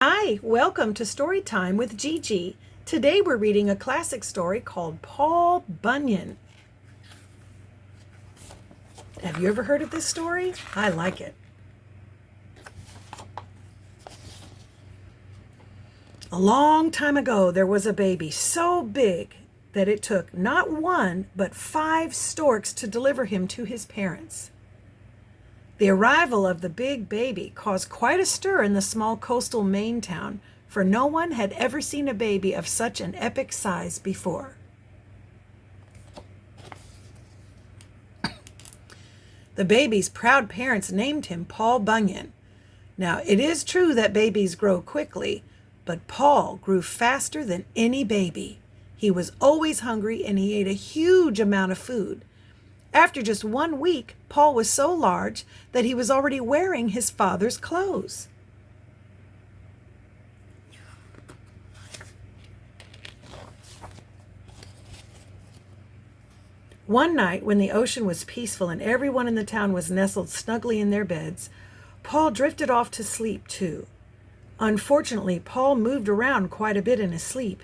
Hi, welcome to Story Time with Gigi. Today we're reading a classic story called Paul Bunyan. Have you ever heard of this story? I like it. A long time ago, there was a baby so big that it took not one, but 5 storks to deliver him to his parents. The arrival of the big baby caused quite a stir in the small coastal Maine town, for no one had ever seen a baby of such an epic size before. The baby's proud parents named him Paul Bunyan. Now, it is true that babies grow quickly, but Paul grew faster than any baby. He was always hungry and he ate a huge amount of food. After just 1 week, Paul was so large that he was already wearing his father's clothes. One night, when the ocean was peaceful and everyone in the town was nestled snugly in their beds, Paul drifted off to sleep too. Unfortunately, Paul moved around quite a bit in his sleep.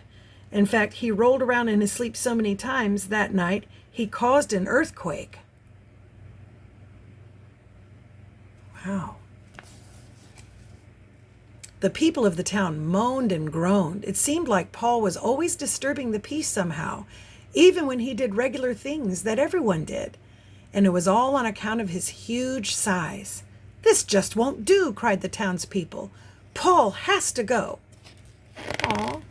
In fact, he rolled around in his sleep so many times that night, he caused an earthquake. Wow. The people of the town moaned and groaned. It seemed like Paul was always disturbing the peace somehow, even when he did regular things that everyone did. And it was all on account of his huge size. "This just won't do," cried the townspeople. "Paul has to go." Aw.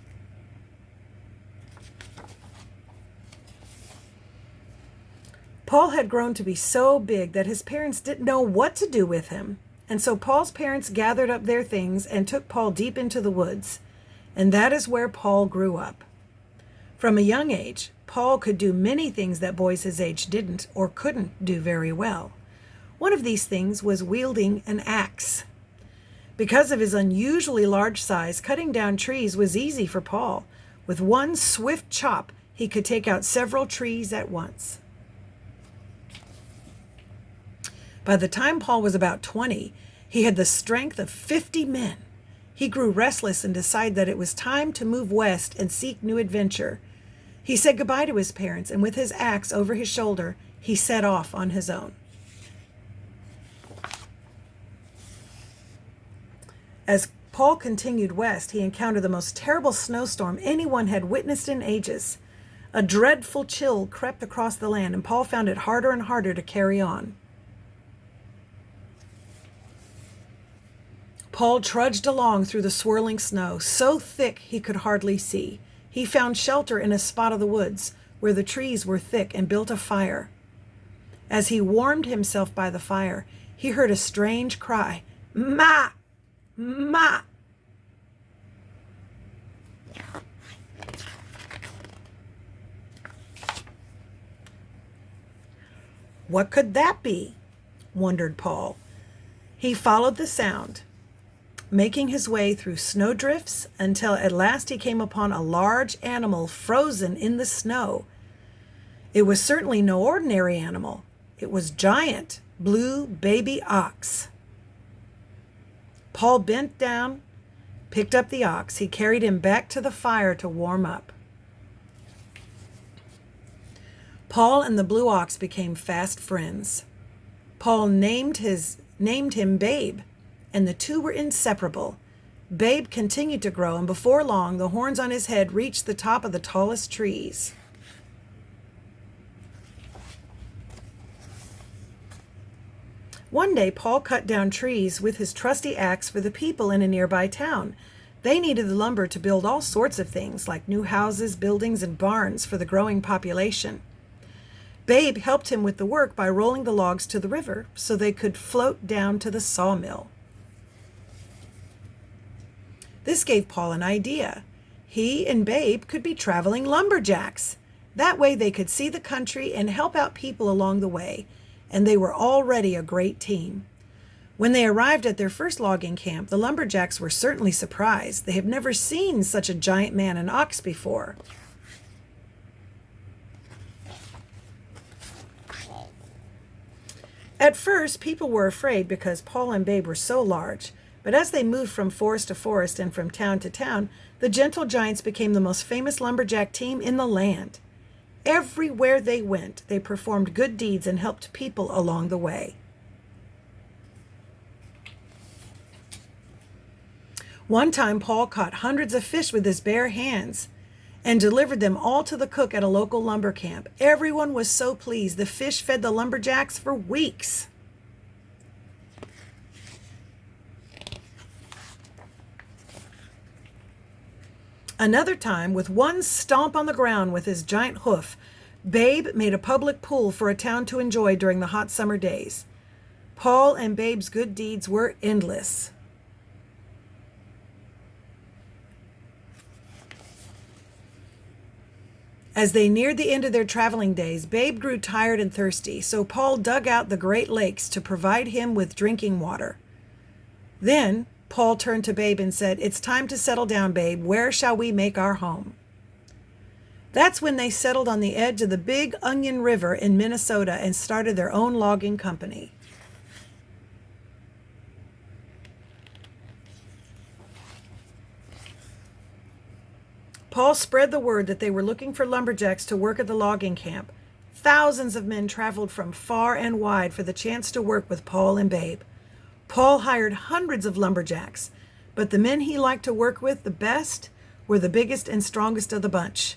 Paul had grown to be so big that his parents didn't know what to do with him. And so Paul's parents gathered up their things and took Paul deep into the woods. And that is where Paul grew up. From a young age, Paul could do many things that boys his age didn't or couldn't do very well. One of these things was wielding an axe. Because of his unusually large size, cutting down trees was easy for Paul. With one swift chop, he could take out several trees at once. By the time Paul was about 20, he had the strength of 50 men. He grew restless and decided that it was time to move west and seek new adventure. He said goodbye to his parents, and with his axe over his shoulder, he set off on his own. As Paul continued west, he encountered the most terrible snowstorm anyone had witnessed in ages. A dreadful chill crept across the land, and Paul found it harder and harder to carry on. Paul trudged along through the swirling snow, so thick he could hardly see. He found shelter in a spot of the woods where the trees were thick and built a fire. As he warmed himself by the fire, he heard a strange cry, "Ma! Ma!" What could that be? Wondered Paul. He followed the sound, making his way through snowdrifts until at last he came upon a large animal frozen in the snow. It was certainly no ordinary animal. It was giant blue baby ox. Paul bent down, picked up the ox. He carried him back to the fire to warm up. Paul and the blue ox became fast friends. Paul named him Babe, and the two were inseparable. Babe continued to grow, and before long, the horns on his head reached the top of the tallest trees. One day, Paul cut down trees with his trusty axe for the people in a nearby town. They needed the lumber to build all sorts of things, like new houses, buildings, and barns for the growing population. Babe helped him with the work by rolling the logs to the river so they could float down to the sawmill. This gave Paul an idea. He and Babe could be traveling lumberjacks. That way they could see the country and help out people along the way, and they were already a great team. When they arrived at their first logging camp, the lumberjacks were certainly surprised. They have never seen such a giant man and ox before. At first, people were afraid because Paul and Babe were so large, But as they moved from forest to forest and from town to town, the gentle giants became the most famous lumberjack team in the land. Everywhere they went, they performed good deeds and helped people along the way. One time, Paul caught hundreds of fish with his bare hands and delivered them all to the cook at a local lumber camp. Everyone was so pleased. The fish fed the lumberjacks for weeks. Another time, with one stomp on the ground with his giant hoof, Babe made a public pool for a town to enjoy during the hot summer days. Paul and Babe's good deeds were endless. As they neared the end of their traveling days, Babe grew tired and thirsty, so Paul dug out the Great Lakes to provide him with drinking water. Then Paul turned to Babe and said, "It's time to settle down, Babe. Where shall we make our home?" That's when they settled on the edge of the Big Onion River in Minnesota and started their own logging company. Paul spread the word that they were looking for lumberjacks to work at the logging camp. Thousands of men traveled from far and wide for the chance to work with Paul and Babe. Paul hired hundreds of lumberjacks, but the men he liked to work with the best were the biggest and strongest of the bunch.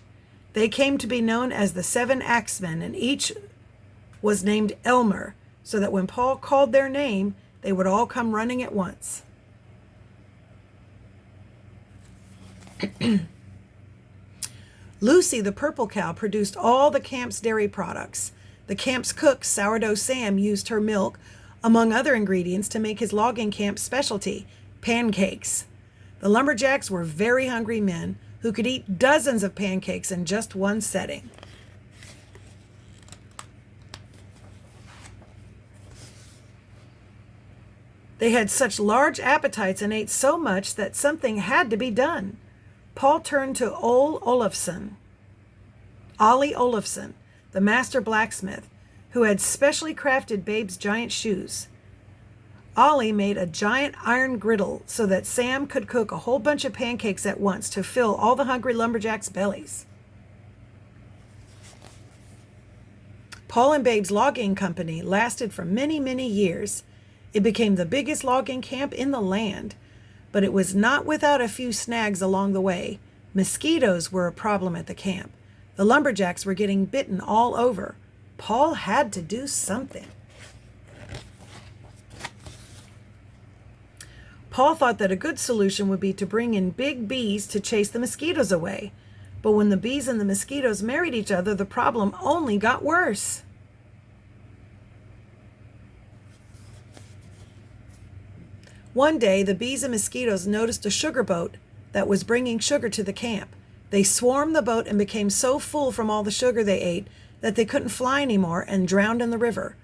They came to be known as the Seven Axemen, and each was named Elmer, so that when Paul called their name, they would all come running at once. Lucy, the purple cow, produced all the camp's dairy products. The camp's cook, Sourdough Sam, used her milk, among other ingredients, to make his logging camp specialty, pancakes. The lumberjacks were very hungry men who could eat dozens of pancakes in just one setting. They had such large appetites and ate so much that something had to be done. Paul turned to Ollie Olafson, the master blacksmith, who had specially crafted Babe's giant shoes. Ollie made a giant iron griddle so that Sam could cook a whole bunch of pancakes at once to fill all the hungry lumberjacks' bellies. Paul and Babe's logging company lasted for many, many years. It became the biggest logging camp in the land. But it was not without a few snags along the way. Mosquitoes were a problem at the camp. The lumberjacks were getting bitten all over. Paul had to do something. Paul thought that a good solution would be to bring in big bees to chase the mosquitoes away. But when the bees and the mosquitoes married each other, the problem only got worse. One day, the bees and mosquitoes noticed a sugar boat that was bringing sugar to the camp. They swarmed the boat and became so full from all the sugar they ate that they couldn't fly anymore and drowned in the river.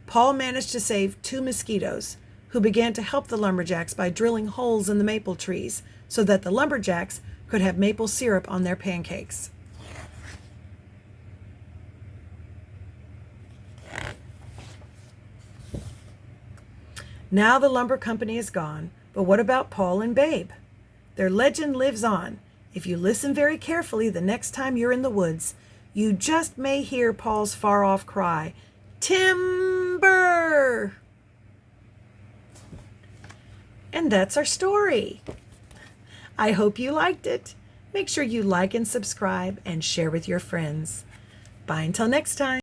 Paul managed to save 2 mosquitoes, who began to help the lumberjacks by drilling holes in the maple trees so that the lumberjacks could have maple syrup on their pancakes. Now the lumber company is gone, but what about Paul and Babe? Their legend lives on. If you listen very carefully the next time you're in the woods, you just may hear Paul's far-off cry, "Timber!" And that's our story. I hope you liked it. Make sure you like and subscribe and share with your friends. Bye until next time.